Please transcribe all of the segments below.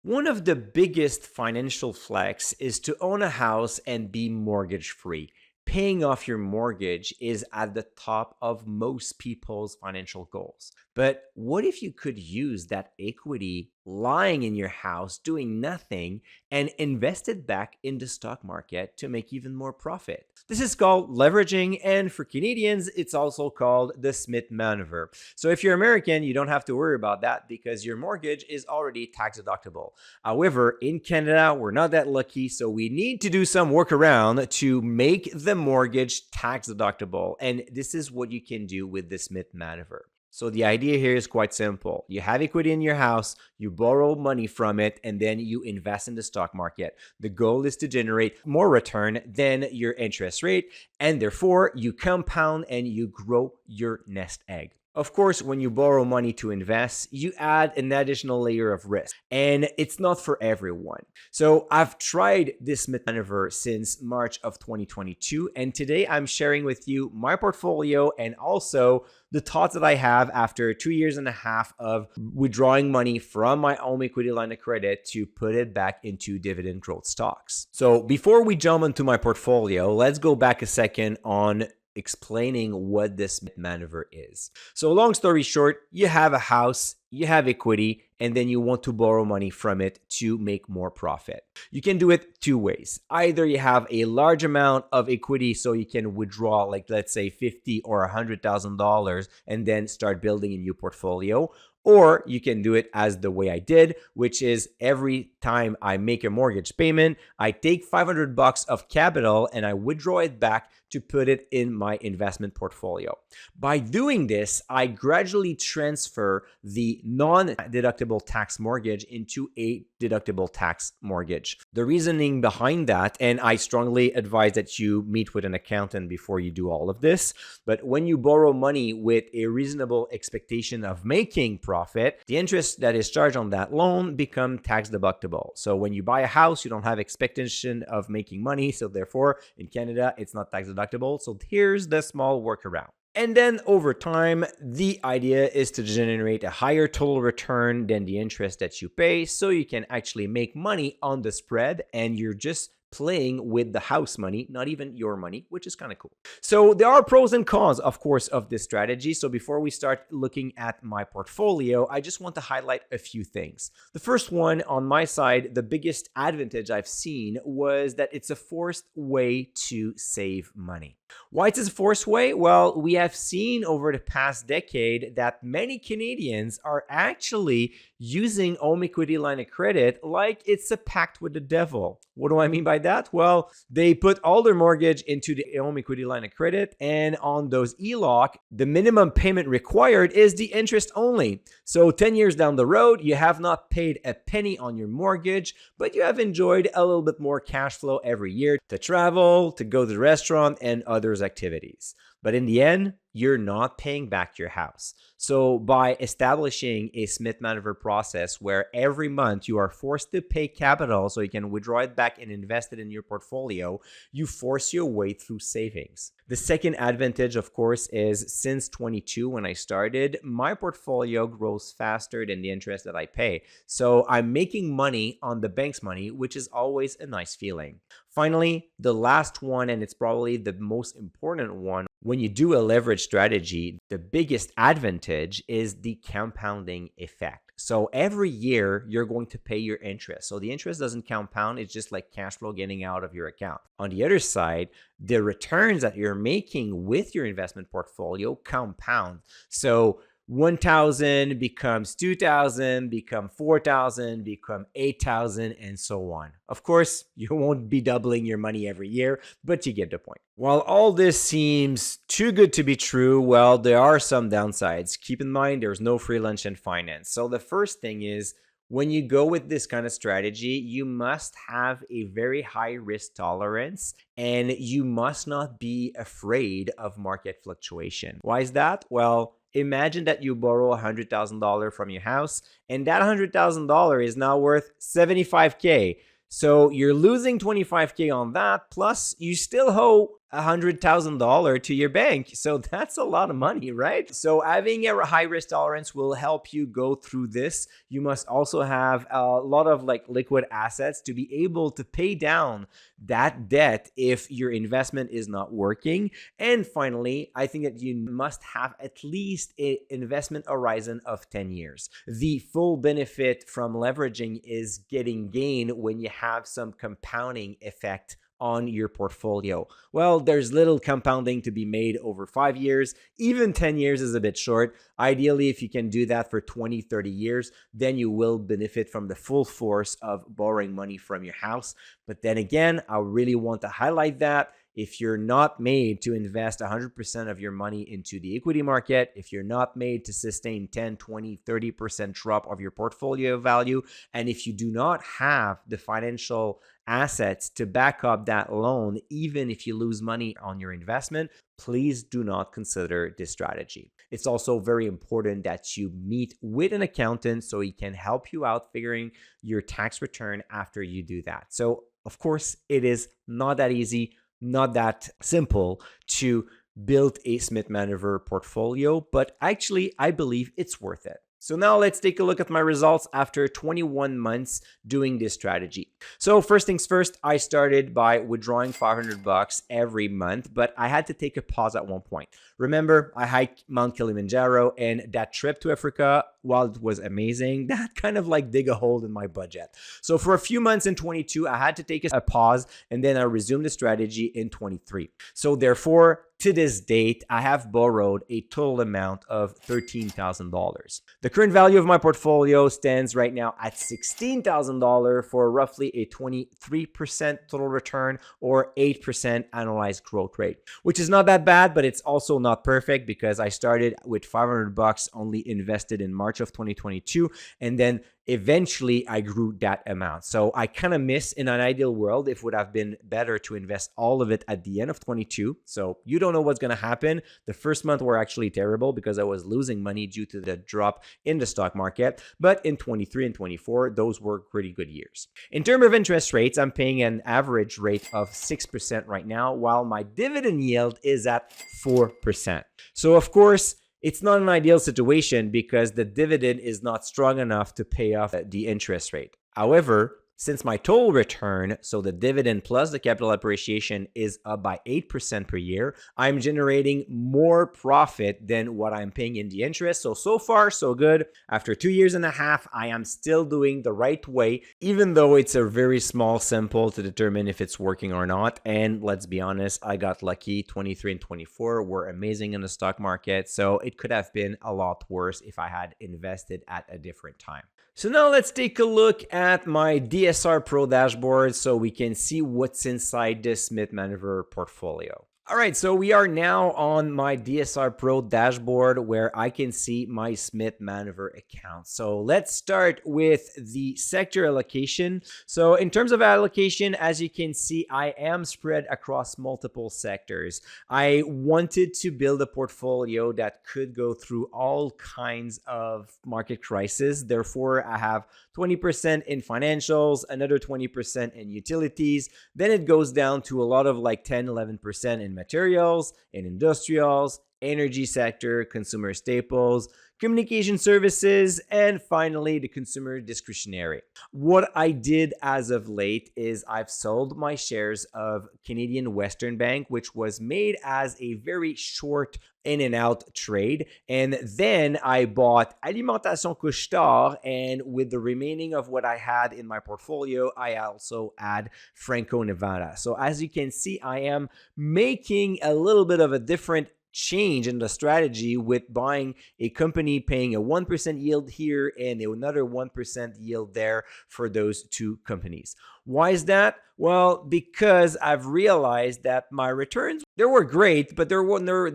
One of the biggest financial flex is to own a house and be mortgage free. Paying off your mortgage is at the top of most people's financial goals. But what if you could use that equity lying in your house doing nothing and invest it back in the stock market to make even more profit? This is called leveraging, and for Canadians, it's also called the Smith Manoeuvre. So if you're American, you don't have to worry about that because your mortgage is already tax deductible. However, in Canada, we're not that lucky, so we need to do some workaround to make the mortgage tax deductible. And this is what you can do with the Smith Manoeuvre. So the idea here is quite simple. You have equity in your house, you borrow money from it, and then you invest in the stock market. The goal is to generate more return than your interest rate, and therefore you compound and you grow your nest egg. Of course, when you borrow money to invest, you add an additional layer of risk, and it's not for everyone. So I've tried this maneuver since March of 2022, and today I'm sharing with you my portfolio and also the thoughts that I have after 2 years and a half of withdrawing money from my home equity line of credit to put it back into dividend growth stocks. So before we jump into my portfolio, let's go back a second on explaining what this maneuver is. So long story short, you have a house, you have equity, and then you want to borrow money from it to make more profit. You can do it two ways. Either you have a large amount of equity so you can withdraw, like let's say $50,000 or $100,000 and then start building a new portfolio. Or you can do it as the way I did, which is every time I make a mortgage payment, I take $500 of capital and I withdraw it back to put it in my investment portfolio. By doing this, I gradually transfer the non-deductible tax mortgage into a deductible tax mortgage. The reasoning behind that, and I strongly advise that you meet with an accountant before you do all of this, but when you borrow money with a reasonable expectation of making profit, the interest that is charged on that loan become tax deductible. So when you buy a house, you don't have expectation of making money. So therefore, in Canada, it's not tax deductible. So here's the small workaround. And then over time, the idea is to generate a higher total return than the interest that you pay, so you can actually make money on the spread and you're just playing with the house money, not even your money, which is kind of cool. So there are pros and cons, of course, of this strategy. So before we start looking at my portfolio, I just want to highlight a few things. The first one on my side, the biggest advantage I've seen was that it's a forced way to save money. Why it's a forced way? Well, we have seen over the past decade that many Canadians are actually using home equity line of credit like it's a pact with the devil. What do I mean by that? Well, they put all their mortgage into the home equity line of credit, and on those HELOC, the minimum payment required is the interest only. So 10 years down the road, you have not paid a penny on your mortgage, but you have enjoyed a little bit more cash flow every year to travel, to go to the restaurant, and others activities. But in the end, you're not paying back your house. So by establishing a Smith Manoeuvre process where every month you are forced to pay capital so you can withdraw it back and invest it in your portfolio, you force your way through savings. The second advantage, of course, is since 22 when I started, my portfolio grows faster than the interest that I pay. So I'm making money on the bank's money, which is always a nice feeling. Finally, the last one, and it's probably the most important one, when you do a leverage strategy, the biggest advantage is the compounding effect. So every year you're going to pay your interest. So the interest doesn't compound. It's just like cash flow getting out of your account. On the other side, the returns that you're making with your investment portfolio compound. So 1,000 becomes 2,000, become 4,000, become 8,000, and so on. Of course, you won't be doubling your money every year, but you get the point. While all this seems too good to be true, well, there are some downsides. Keep in mind, there's no free lunch in finance. So the first thing is, when you go with this kind of strategy, you must have a very high risk tolerance and you must not be afraid of market fluctuation. Why is that? Well, imagine that you borrow $100,000 from your house and that $100,000 is now worth $75,000. So you're losing $25,000 on that, plus you still owe $100,000 to your bank. So that's a lot of money, right? So having a high risk tolerance will help you go through this. You must also have a lot of like liquid assets to be able to pay down that debt if your investment is not working. And finally, I think that you must have at least an investment horizon of 10 years. The full benefit from leveraging is getting gain when you have some compounding effect on your portfolio. Well, there's little compounding to be made over 5 years. Even 10 years is a bit short. Ideally, if you can do that for 20, 30 years, then you will benefit from the full force of borrowing money from your house. But then again, I really want to highlight that if you're not made to invest 100% of your money into the equity market, if you're not made to sustain 10, 20, 30% drop of your portfolio value, and if you do not have the financial assets to back up that loan, even if you lose money on your investment, please do not consider this strategy. It's also very important that you meet with an accountant so he can help you out figuring your tax return after you do that. So, of course, it is not that easy, not that simple to build a Smith Manoeuvre portfolio, but actually, I believe it's worth it. So now let's take a look at my results after 21 months doing this strategy. So first things first, I started by withdrawing $500 every month, but I had to take a pause at one point. Remember, I hiked Mount Kilimanjaro, and that trip to Africa, while it was amazing, that kind of like dig a hole in my budget. So for a few months in 22, I had to take a pause, and then I resumed the strategy in 23. So therefore, to this date, I have borrowed a total amount of $13,000. The current value of my portfolio stands right now at $16,000 for roughly a 23% total return or 8% annualized growth rate, which is not that bad, but it's also not perfect because I started with $500 only invested in March of 2022, and then eventually I grew that amount. So I kind of miss, in an ideal world, it would have been better to invest all of it at the end of 22. So you don't know what's going to happen. The first month were actually terrible because I was losing money due to the drop in the stock market. But in 23 and 24, those were pretty good years. In terms of interest rates, I'm paying an average rate of 6% right now, while my dividend yield is at 4%. So of course, it's not an ideal situation because the dividend is not strong enough to pay off the interest rate. However, since my total return, so the dividend plus the capital appreciation, is up by 8% per year, I'm generating more profit than what I'm paying in the interest. So far, so good. After 2 years and a half, I am still doing the right way, even though it's a very small sample to determine if it's working or not. And let's be honest, I got lucky. 23 and 24 were amazing in the stock market. So it could have been a lot worse if I had invested at a different time. So now let's take a look at my DSR Pro dashboard so we can see what's inside this Smith Manoeuvre portfolio. All right, so we are now on my DSR Pro dashboard where I can see my Smith Manoeuvre account. So let's start with the sector allocation. So in terms of allocation, as you can see, I am spread across multiple sectors. I wanted to build a portfolio that could go through all kinds of market crises. Therefore, I have 20% in financials, another 20% in utilities. Then it goes down to a lot of like 10, 11% in materials, in industrials, energy sector, consumer staples, communication services, and finally the consumer discretionary. What I did as of late is I've sold my shares of Canadian Western Bank, which was made as a very short in and out trade. And then I bought Alimentation Couche-Tard, and with the remaining of what I had in my portfolio, I also add Franco-Nevada. So as you can see, I am making a little bit of a different change in the strategy with buying a company paying a 1% yield here and another 1% yield there for those two companies. Why is that? Well, because I've realized that my returns, they were great, but they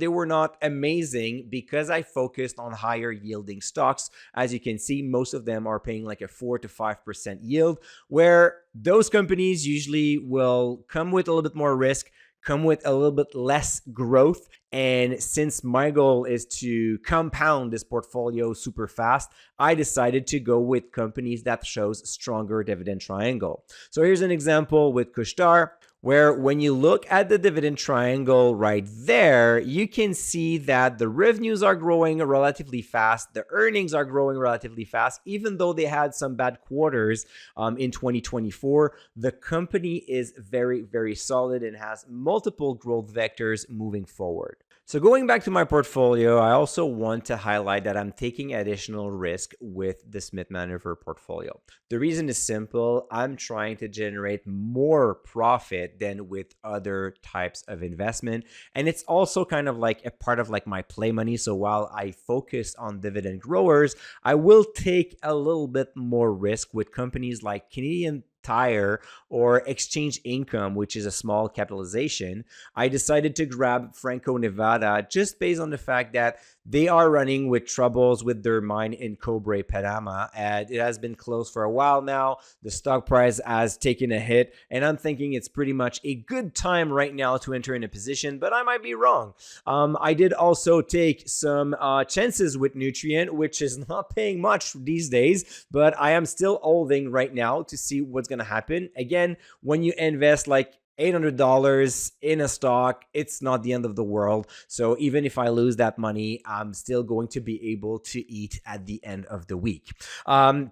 were not amazing because I focused on higher yielding stocks. As you can see, most of them are paying like a 4 to 5% yield, where those companies usually will come with a little bit more risk, come with a little bit less growth. And since my goal is to compound this portfolio super fast, I decided to go with companies that shows stronger dividend triangle. So here's an example with Couche-Tard. where when you look at the dividend triangle right there, you can see that the revenues are growing relatively fast. The earnings are growing relatively fast, even though they had some bad quarters in 2024. The company is very, very solid and has multiple growth vectors moving forward. So going back to my portfolio, I also want to highlight that I'm taking additional risk with the Smith Manoeuvre portfolio. The reason is simple. I'm trying to generate more profit than with other types of investment. And it's also kind of like a part of like my play money. So while I focus on dividend growers, I will take a little bit more risk with companies like Canadian Tire or Exchange Income, which is a small capitalization. I decided to grab Franco-Nevada just based on the fact that they are running with troubles with their mine in Cobre, Panama, and it has been closed for a while now. The stock price has taken a hit, and I'm thinking it's pretty much a good time right now to enter in a position, but I might be wrong. I did also take some chances with Nutrient, which is not paying much these days, but I am still holding right now to see what's going to happen. Again, when you invest like $800 in a stock, it's not the end of the world. So even if I lose that money, I'm still going to be able to eat at the end of the week.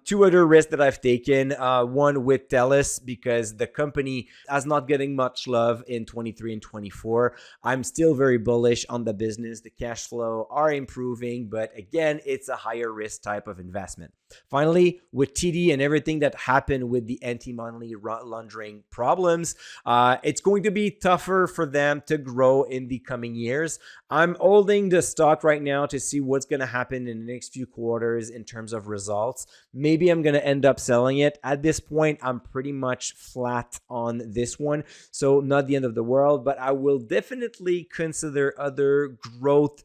Two other risks that I've taken, one with TELUS, because the company is not getting much love in 23 and 24. I'm still very bullish on the business. The cash flow are improving, but again, it's a higher risk type of investment. Finally, with TD and everything that happened with the anti-money laundering problems, it's going to be tougher for them to grow in the coming years. I'm holding the stock right now to see what's going to happen in the next few quarters in terms of results. Maybe I'm going to end up selling it. At this point, I'm pretty much flat on this one. So not the end of the world, but I will definitely consider other growth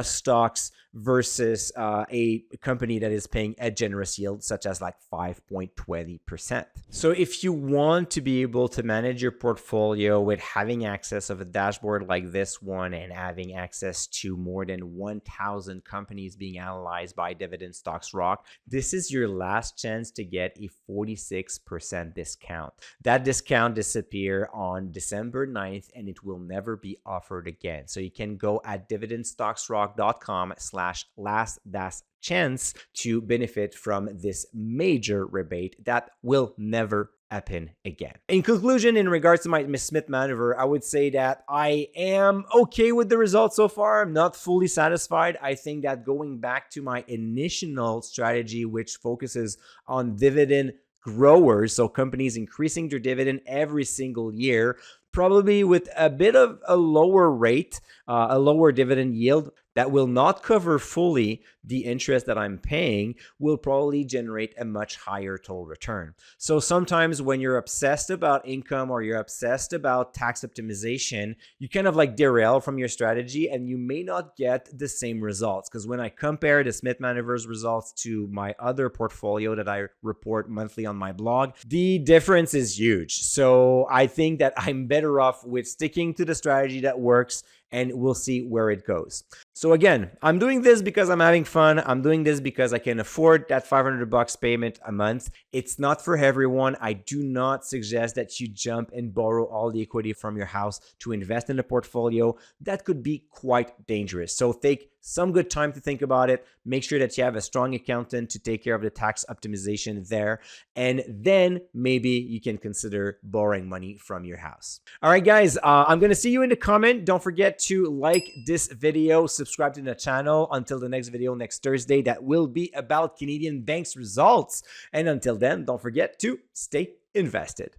stocks versus a company that is paying a generous yield such as like 5.20%. So if you want to be able to manage your portfolio with having access of a dashboard like this one and having access to more than 1,000 companies being analyzed by Dividend Stocks Rock, this is your last chance to get a 46% discount. That discount disappears on December 9th and it will never be offered again. So you can go at dividendstocksrock.com/last-chance to benefit from this major rebate that will never happen again. In conclusion, in regards to my Smith Manoeuvre, I would say that I am okay with the results so far. I'm not fully satisfied. I think that going back to my initial strategy, which focuses on dividend growers, so companies increasing their dividend every single year, probably with a bit of a lower rate, a lower dividend yield that will not cover fully the interest that I'm paying, will probably generate a much higher total return. So sometimes when you're obsessed about income or you're obsessed about tax optimization, you kind of like derail from your strategy and you may not get the same results. Because when I compare the Smith Manoeuvre's results to my other portfolio that I report monthly on my blog, the difference is huge. So I think that I'm better off with sticking to the strategy that works, and we'll see where it goes. So again, I'm doing this because I'm having fun. I'm doing this because I can afford that $500 payment a month. It's not for everyone. I do not suggest that you jump and borrow all the equity from your house to invest in a portfolio. That could be quite dangerous. So take some good time to think about it. Make sure that you have a strong accountant to take care of the tax optimization there. And then maybe you can consider borrowing money from your house. All right, guys, I'm going to see you in the comment. Don't forget to like this video, subscribe to the channel. Until the next video next Thursday, that will be about Canadian banks results. And until then, don't forget to stay invested.